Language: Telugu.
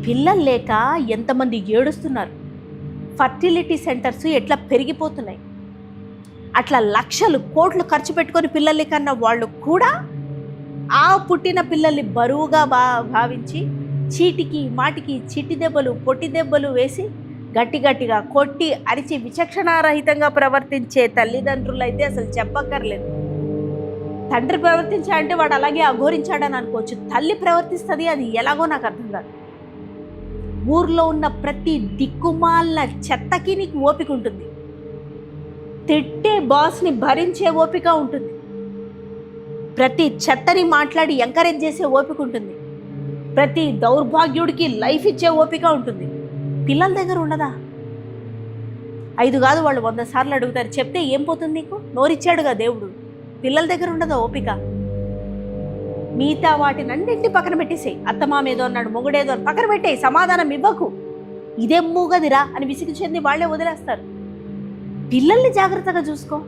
పిల్లలు లేక ఎంతమంది ఏడుస్తున్నారు. ఫర్టిలిటీ సెంటర్స్ ఎట్లా పెరిగిపోతున్నాయి. అట్లా లక్షలు కోట్లు ఖర్చు పెట్టుకొని పిల్లల్ని కన్నా వాళ్ళు కూడా ఆ పుట్టిన పిల్లల్ని బరువుగా భావించి చీటికి మాటికి చిట్టి దెబ్బలు పొట్టి దెబ్బలు వేసి గట్టిగా కొట్టి అరిచి విచక్షణారహితంగా ప్రవర్తించే తల్లిదండ్రులు అయితే అసలు చెప్పక్కర్లేదు. తండ్రి ప్రవర్తించాడంటే వాడు అలాగే అఘోరించాడని అనుకోవచ్చు. తల్లి ప్రవర్తిస్తుంది, అది ఎలాగో నాకు అర్థం కాదు. ఊర్లో ఉన్న ప్రతి దిక్కుమాల చెత్తకి నీకు ఓపిక ఉంటుంది. తిట్టే బాస్ని భరించే ఓపిక ఉంటుంది. ప్రతి చెత్తని మాట్లాడి ఎంకరేజ్ చేసే ఓపిక ఉంటుంది. ప్రతి దౌర్భాగ్యుడికి లైఫ్ ఇచ్చే ఓపిక ఉంటుంది. పిల్లల దగ్గర ఉండదా? 5 కాదు, వాళ్ళు 100 సార్లు అడుగుతారు. చెప్తే ఏం పోతుంది నీకు? నోరిచ్చాడుగా దేవుడు. పిల్లల దగ్గర ఉండదా ఓపిక? మిగతా వాటిని అన్నింటినీ పక్కన పెట్టేసేయి. అత్తమామేదో అన్నాడు, మొగుడేదో అని పక్కన పెట్టేయి, సమాధానం ఇవ్వకు. ఇదేం మూగదిరా అని విసిగి చెంది వాళ్ళే వదిలేస్తారు. పిల్లల్ని జాగ్రత్తగా చూసుకో.